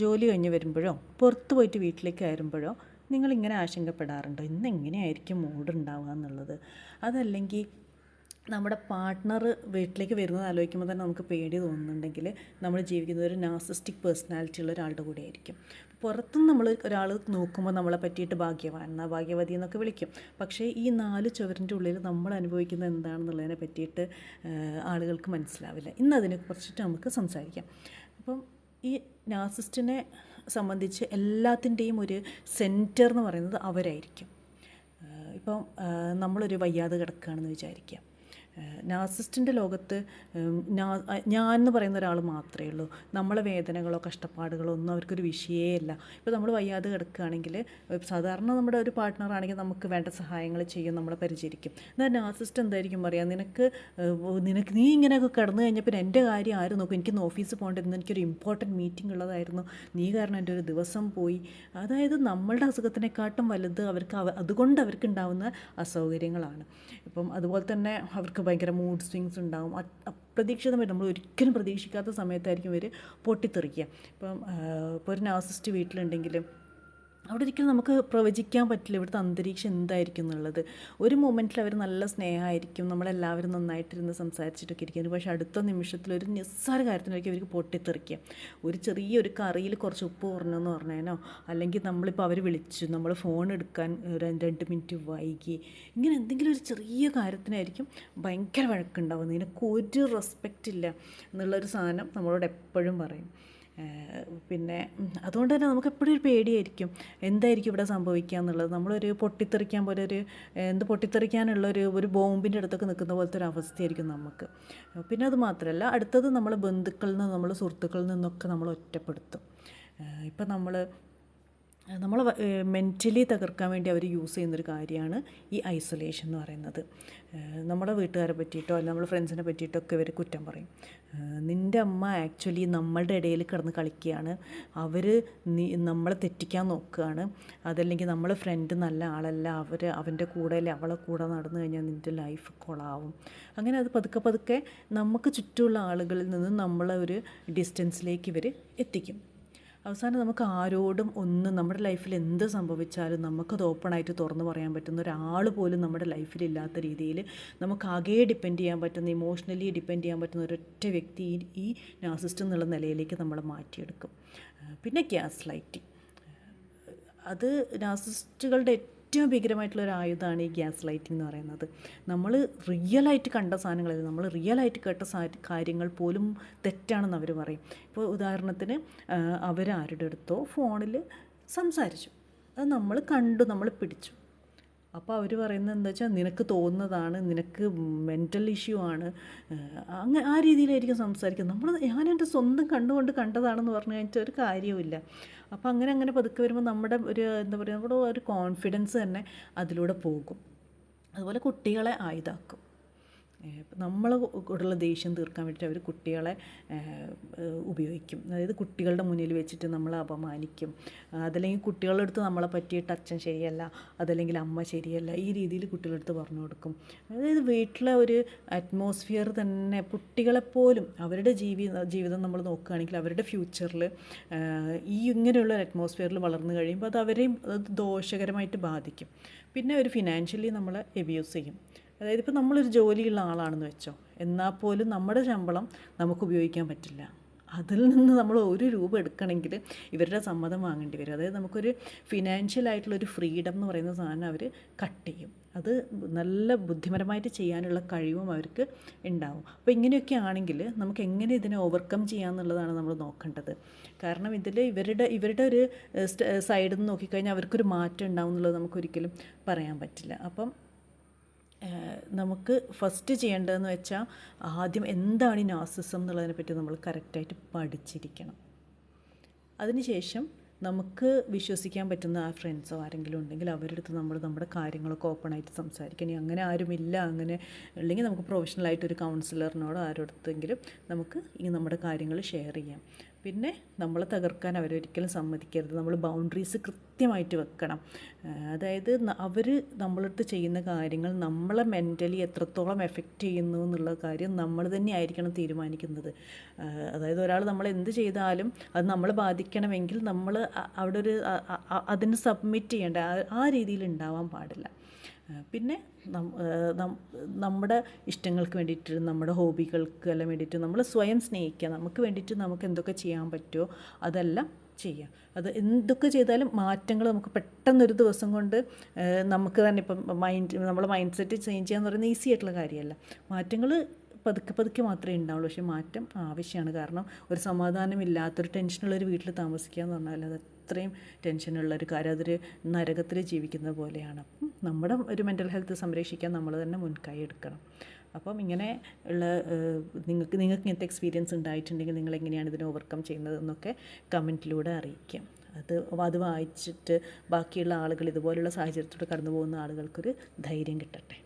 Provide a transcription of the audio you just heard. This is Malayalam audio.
ജോലി കഴിഞ്ഞ് വരുമ്പോഴോ പുറത്ത് പോയിട്ട് വീട്ടിലേക്ക് കയറുമ്പോഴോ നിങ്ങളിങ്ങനെ ആശങ്കപ്പെടാറുണ്ടോ, ഇന്ന് എങ്ങനെയായിരിക്കും മൂഡ് ഉണ്ടാവുക എന്നുള്ളത്? അതല്ലെങ്കിൽ നമ്മുടെ പാർട്ട്ണർ വീട്ടിലേക്ക് വരുന്നത് ആലോചിക്കുമ്പോൾ തന്നെ നമുക്ക് പേടി തോന്നുന്നുണ്ടെങ്കിൽ നമ്മൾ ജീവിക്കുന്നത് ഒരു നാർസിസ്റ്റിക് പേഴ്സണാലിറ്റി ഉള്ള ഒരാളുടെ കൂടെ ആയിരിക്കും. പുറത്തുനിന്ന് നമ്മൾ ഒരാൾ നോക്കുമ്പോൾ നമ്മളെ പറ്റിയിട്ട് ഭാഗ്യവാൻ ഭാഗ്യവതി എന്നൊക്കെ വിളിക്കും. പക്ഷേ ഈ 4 ചുവരിൻ്റെ ഉള്ളിൽ നമ്മൾ അനുഭവിക്കുന്നത് എന്താണെന്നുള്ളതിനെ പറ്റിയിട്ട് ആളുകൾക്ക് മനസ്സിലാവില്ല. ഇന്ന് അതിനെക്കുറിച്ചിട്ട് നമുക്ക് സംസാരിക്കാം. അപ്പം ഈ നാർസിസ്റ്റിനെ സംബന്ധിച്ച് എല്ലാത്തിൻ്റെയും ഒരു സെൻറ്റർ എന്ന് പറയുന്നത് അവരായിരിക്കും. ഇപ്പം നമ്മളൊരു വയ്യാതെ കിടക്കുകയാണെന്ന് വിചാരിക്കാം. നാർസിസ്റ്റിൻ്റെ ലോകത്ത് ഞാൻ എന്ന് പറയുന്ന ഒരാൾ മാത്രമേ ഉള്ളൂ. നമ്മളെ വേദനകളോ കഷ്ടപ്പാടുകളോ ഒന്നും അവർക്കൊരു വിഷയമേ അല്ല. ഇപ്പോൾ നമ്മൾ വയ്യാതെ കിടക്കുകയാണെങ്കിൽ സാധാരണ നമ്മുടെ ഒരു പാർട്ട്ണറാണെങ്കിൽ നമുക്ക് വേണ്ട സഹായങ്ങൾ ചെയ്യും, നമ്മളെ പരിചരിക്കും. എന്നാൽ നാർസിസ്റ്റ് എന്തായിരിക്കും പറയുക, നിനക്ക് നീ ഇങ്ങനെയൊക്കെ കിടന്നു കഴിഞ്ഞാൽ പിന്നെ എൻ്റെ കാര്യം ആരും നോക്കും, എനിക്കിന്ന് ഓഫീസിൽ പോകേണ്ടിരുന്നു, എനിക്കൊരു ഇമ്പോർട്ടൻറ്റ് മീറ്റിംഗ് ഉള്ളതായിരുന്നു, നീ കാരണം എൻ്റെ ഒരു ദിവസം പോയി. അതായത് നമ്മളുടെ അസുഖത്തിനെക്കാട്ടും വലുത് അതുകൊണ്ട് അവർക്ക് ഉണ്ടാകുന്ന അസൗകര്യങ്ങളാണ്. ഇപ്പം അതുപോലെ തന്നെ അവർക്ക് ഭയങ്കര മൂഡ് സ്വിങ്സ് ഉണ്ടാകും. അപ്രതീക്ഷിതമായിട്ട് നമ്മൾ ഒരിക്കലും പ്രതീക്ഷിക്കാത്ത സമയത്തായിരിക്കും ഇവർ പൊട്ടിത്തെറിക്കുക. ഇപ്പോൾ ഒരു നാർസിസ്റ്റ് വീട്ടിലുണ്ടെങ്കിൽ അവിടെ ഒരിക്കലും നമുക്ക് പ്രവചിക്കാൻ പറ്റില്ല ഇവിടുത്തെ അന്തരീക്ഷം എന്തായിരിക്കും എന്നുള്ളത്. ഒരു മൊമെൻറ്റിൽ അവർ നല്ല സ്നേഹമായിരിക്കും, നമ്മളെല്ലാവരും നന്നായിട്ടിരുന്ന് സംസാരിച്ചിട്ടൊക്കെ ഇരിക്കുന്നത്. പക്ഷേ അടുത്ത നിമിഷത്തിൽ ഒരു നിസ്സാര കാര്യത്തിനായിരിക്കും അവർക്ക് പൊട്ടിത്തെറിക്കുക. ഒരു ചെറിയൊരു കറിയിൽ കുറച്ച് ഉപ്പ് കുറഞ്ഞെന്ന് പറഞ്ഞേനോ, അല്ലെങ്കിൽ നമ്മളിപ്പോൾ അവർ വിളിച്ചു, നമ്മൾ ഫോൺ എടുക്കാൻ 2 മിനിറ്റ് വൈകി, ഇങ്ങനെ എന്തെങ്കിലും ഒരു ചെറിയ കാര്യത്തിനായിരിക്കും ഭയങ്കര വഴക്കുണ്ടാവുന്നത്. ഇതിനൊക്കെ ഒരു റെസ്പെക്റ്റ് ഇല്ല എന്നുള്ളൊരു സാധനം നമ്മളോട് എപ്പോഴും പറയും. പിന്നെ അതുകൊണ്ട് തന്നെ നമുക്ക് എപ്പോഴും ഒരു പേടിയായിരിക്കും എന്തായിരിക്കും ഇവിടെ സംഭവിക്കുക എന്നുള്ളത്. നമ്മളൊരു പൊട്ടിത്തെറിക്കാൻ പോലെ പൊട്ടിത്തെറിക്കാനുള്ള ഒരു ബോംബിൻ്റെ അടുത്തൊക്കെ നിൽക്കുന്ന പോലത്തെ ഒരു അവസ്ഥയായിരിക്കും നമുക്ക്. പിന്നെ അത് മാത്രമല്ല, അടുത്തത് നമ്മളെ ബന്ധുക്കളിൽ നിന്ന്, നമ്മൾ സുഹൃത്തുക്കളിൽ നിന്നൊക്കെ നമ്മൾ ഒറ്റപ്പെടുത്തും. ഇപ്പം നമ്മളെ മെൻ്റലി തകർക്കാൻ വേണ്ടി അവർ യൂസ് ചെയ്യുന്നൊരു കാര്യമാണ് ഈ ഐസൊലേഷൻ എന്ന് പറയുന്നത്. നമ്മുടെ വീട്ടുകാരെ പറ്റിയിട്ടോ അല്ലെങ്കിൽ നമ്മുടെ ഫ്രണ്ട്സിനെ പറ്റിയിട്ടോ ഒക്കെ ഇവർ കുറ്റം പറയും. നിൻ്റെ അമ്മ ആക്ച്വലി നമ്മളുടെ ഇടയിൽ കിടന്ന് കളിക്കുകയാണ്, അവർ നമ്മളെ തെറ്റിക്കാൻ നോക്കുകയാണ്, അതല്ലെങ്കിൽ നമ്മളെ ഫ്രണ്ട് നല്ല ആളല്ല, അവൻ്റെ കൂടെ അല്ലെ അവളെ കൂടെ നടന്നു കഴിഞ്ഞാൽ നിൻ്റെ ലൈഫ് കൊളാവും. അങ്ങനെ അത് പതുക്കെ പതുക്കെ നമുക്ക് ചുറ്റുമുള്ള ആളുകളിൽ നിന്ന് നമ്മളെ ഒരു ഡിസ്റ്റൻസിലേക്ക് ഇവർ എത്തിക്കും. അവസാനം നമുക്ക് ആരോടും നമ്മുടെ ലൈഫിൽ എന്ത് സംഭവിച്ചാലും നമുക്കത് ഓപ്പണായിട്ട് തുറന്ന് പറയാൻ പറ്റുന്ന ഒരാൾ പോലും നമ്മുടെ ലൈഫിലില്ലാത്ത രീതിയിൽ നമുക്കാകെ ഡിപ്പെൻഡ് ചെയ്യാൻ പറ്റുന്ന, ഇമോഷണലി ഡിപ്പെൻഡ് ചെയ്യാൻ പറ്റുന്ന ഒരൊറ്റ വ്യക്തി ഈ നാർസിസ്റ്റ് എന്നുള്ള നിലയിലേക്ക് നമ്മൾ മാറ്റിയെടുക്കും. പിന്നെ ഗ്യാസ് ലൈറ്റിങ്, അത് നാർസിസ്റ്റുകളുടെ ഏറ്റവും ഭീകരമായിട്ടുള്ള ഒരു ആയുധമാണ് ഈ ഗ്യാസ് ലൈറ്റിംഗ് എന്ന് പറയുന്നത്. നമ്മൾ റിയലായിട്ട് കണ്ട സാധനങ്ങളിൽ, നമ്മൾ റിയലായിട്ട് കേട്ട കാര്യങ്ങൾ പോലും തെറ്റാണെന്ന് അവർ പറയും. ഇപ്പോൾ ഉദാഹരണത്തിന് അവരാരുടെ അടുത്തോ ഫോണിൽ സംസാരിച്ചു, അത് നമ്മൾ കണ്ടു, നമ്മൾ പിടിച്ചു. അപ്പോൾ അവർ പറയുന്നത് എന്താ വെച്ചാൽ നിനക്ക് തോന്നുന്നതാണ്, നിനക്ക് മെൻ്റൽ ഇഷ്യൂ ആണ്, ആ രീതിയിലായിരിക്കും സംസാരിക്കുന്നത്. ഞാൻ എൻ്റെ സ്വന്തം കണ്ടുകൊണ്ട് കണ്ടതാണെന്ന് പറഞ്ഞു കഴിഞ്ഞിട്ട് ഒരു കാര്യവുമില്ല. അപ്പോൾ അങ്ങനെ പതുക്കെ വരുമ്പോൾ നമ്മുടെ നമ്മുടെ ഒരു കോൺഫിഡൻസ് തന്നെ അതിലൂടെ പോകും. അതുപോലെ കുട്ടികളെ ആയുധാക്കും. നമ്മളോടുള്ള ദേഷ്യം തീർക്കാൻ വേണ്ടിയിട്ട് അവർ കുട്ടികളെ ഉപയോഗിക്കും. അതായത് കുട്ടികളുടെ മുന്നിൽ വെച്ചിട്ട് നമ്മളെ അപമാനിക്കും. അതല്ലെങ്കിൽ കുട്ടികളുടെ അടുത്ത് നമ്മളെ പറ്റിയിട്ട് അച്ഛൻ ശരിയല്ല, അതല്ലെങ്കിൽ അമ്മ ശരിയല്ല, ഈ രീതിയിൽ കുട്ടികളുടെ അടുത്ത് പറഞ്ഞു കൊടുക്കും. അതായത് വീട്ടിലെ ഒരു അറ്റ്മോസ്ഫിയർ തന്നെ കുട്ടികളെപ്പോലും അവരുടെ ജീവിതം നമ്മൾ നോക്കുകയാണെങ്കിൽ അവരുടെ ഫ്യൂച്ചറിൽ ഇങ്ങനെയുള്ള ഒരു അറ്റ്മോസ്ഫിയറിൽ വളർന്നു കഴിയുമ്പോൾ അത് അവരെയും ദോഷകരമായിട്ട് ബാധിക്കും. പിന്നെ ഒരു ഫിനാൻഷ്യലി നമ്മളെ എബ്യൂസ് ചെയ്യും. അതായത് ഇപ്പോൾ നമ്മളൊരു ജോലിയുള്ള ആളാണെന്ന് വെച്ചോ, എന്നാൽ പോലും നമ്മുടെ ശമ്പളം നമുക്ക് ഉപയോഗിക്കാൻ പറ്റില്ല. അതിൽ നിന്ന് നമ്മൾ 1 രൂപ എടുക്കണമെങ്കിൽ ഇവരുടെ സമ്മതം വാങ്ങേണ്ടി വരും. അതായത് നമുക്കൊരു ഫിനാൻഷ്യലായിട്ടുള്ളൊരു ഫ്രീഡം എന്ന് പറയുന്ന സാധനം അവർ കട്ട് ചെയ്യും. അത് നല്ല ബുദ്ധിപരമായിട്ട് ചെയ്യാനുള്ള കഴിവും അവർക്ക് ഉണ്ടാവും. അപ്പോൾ ഇങ്ങനെയൊക്കെ ആണെങ്കിൽ നമുക്ക് എങ്ങനെ ഇതിനെ ഓവർകം ചെയ്യാമെന്നുള്ളതാണ് നമ്മൾ നോക്കേണ്ടത്. കാരണം ഇതിൽ ഇവരുടെ ഒരു സൈഡിൽ നിന്ന് നോക്കിക്കഴിഞ്ഞാൽ അവർക്കൊരു മാറ്റം ഉണ്ടാവും എന്നുള്ളത് നമുക്കൊരിക്കലും പറയാൻ പറ്റില്ല. അപ്പം നമുക്ക് ഫസ്റ്റ് ചെയ്യേണ്ടതെന്ന് വെച്ചാൽ ആദ്യം എന്താണ് ഈ നാർസിസം എന്നുള്ളതിനെപ്പറ്റി നമ്മൾ കറക്റ്റായിട്ട് പഠിച്ചിരിക്കണം. അതിനുശേഷം നമുക്ക് വിശ്വസിക്കാൻ പറ്റുന്ന ആ ഫ്രണ്ട്സോ ആരെങ്കിലും ഉണ്ടെങ്കിൽ അവരുടെ അടുത്ത് നമ്മുടെ കാര്യങ്ങളൊക്കെ ഓപ്പണായിട്ട് സംസാരിക്കണം. ഇനി അങ്ങനെ ആരുമില്ല, അങ്ങനെ അല്ലെങ്കിൽ നമുക്ക് പ്രൊഫഷണലായിട്ടൊരു കൗൺസിലറിനോടോ ആരോടത്തെങ്കിലും നമുക്ക് ഈ നമ്മുടെ കാര്യങ്ങൾ ഷെയർ ചെയ്യാം. പിന്നെ നമ്മളെ തകർക്കാൻ അവരൊരിക്കലും സമ്മതിക്കരുത്. നമ്മൾ ബൗണ്ടറീസ് കൃത്യമായിട്ട് വെക്കണം. അതായത് അവർ നമ്മളടുത്ത് ചെയ്യുന്ന കാര്യങ്ങൾ നമ്മളെ മെൻ്റലി എത്രത്തോളം എഫക്റ്റ് ചെയ്യുന്നു എന്നുള്ള കാര്യം നമ്മൾ തന്നെ ആയിരിക്കണം തീരുമാനിക്കുന്നത്. അതായത് ഒരാൾ നമ്മൾ എന്ത് ചെയ്താലും അത് നമ്മളെ ബാധിക്കണമെങ്കിൽ നമ്മൾ അവിടെ ഒരു അതിന് സബ്മിറ്റ് ചെയ്യേണ്ട ആ രീതിയിൽ ഉണ്ടാവാൻ പാടില്ല. പിന്നെ നമ്മുടെ ഇഷ്ടങ്ങൾക്ക് വേണ്ടിയിട്ട്, നമ്മുടെ ഹോബികൾക്ക് എല്ലാം വേണ്ടിയിട്ട് നമ്മൾ സ്വയം സ്നേഹിക്കുക. നമുക്ക് വേണ്ടിയിട്ട് നമുക്ക് എന്തൊക്കെ ചെയ്യാൻ പറ്റുമോ അതെല്ലാം ചെയ്യുക. അത് എന്തൊക്കെ ചെയ്താലും മാറ്റങ്ങൾ നമുക്ക് പെട്ടെന്നൊരു ദിവസം കൊണ്ട് നമുക്ക് തന്നെ ഇപ്പം നമ്മളെ മൈൻഡ് സെറ്റ് ചേഞ്ച് ചെയ്യാന്ന് പറയുന്നത് ഈസി ആയിട്ടുള്ള കാര്യമല്ല. മാറ്റങ്ങൾ പതുക്കെ പതുക്കെ മാത്രമേ ഉണ്ടാവുള്ളൂ. പക്ഷേ മാറ്റം ആവശ്യമാണ്. കാരണം ഒരു സമാധാനമില്ലാത്തൊരു ടെൻഷനുള്ളൊരു വീട്ടിൽ താമസിക്കുക എന്ന് പറഞ്ഞാൽ അത് അത്രയും ടെൻഷനുള്ളൊരു കാര്യം, അതൊരു നരകത്തിൽ ജീവിക്കുന്ന പോലെയാണ്. അപ്പം നമ്മുടെ ഒരു മെൻ്റൽ ഹെൽത്ത് സംരക്ഷിക്കാൻ നമ്മൾ തന്നെ മുൻകൈ എടുക്കണം. അപ്പം ഇങ്ങനെ ഉള്ള നിങ്ങൾക്ക് ഇങ്ങനത്തെ എക്സ്പീരിയൻസ് ഉണ്ടായിട്ടുണ്ടെങ്കിൽ നിങ്ങൾ എങ്ങനെയാണ് ഇതിനെ ഓവർകം ചെയ്യുന്നത് എന്നൊക്കെ കമൻറ്റിലൂടെ അറിയിക്കാം. അത് വായിച്ചിട്ട് ബാക്കിയുള്ള ആളുകൾ, ഇതുപോലുള്ള സാഹചര്യത്തിലൂടെ കടന്നു പോകുന്ന ആളുകൾക്കൊരു ധൈര്യം കിട്ടട്ടെ.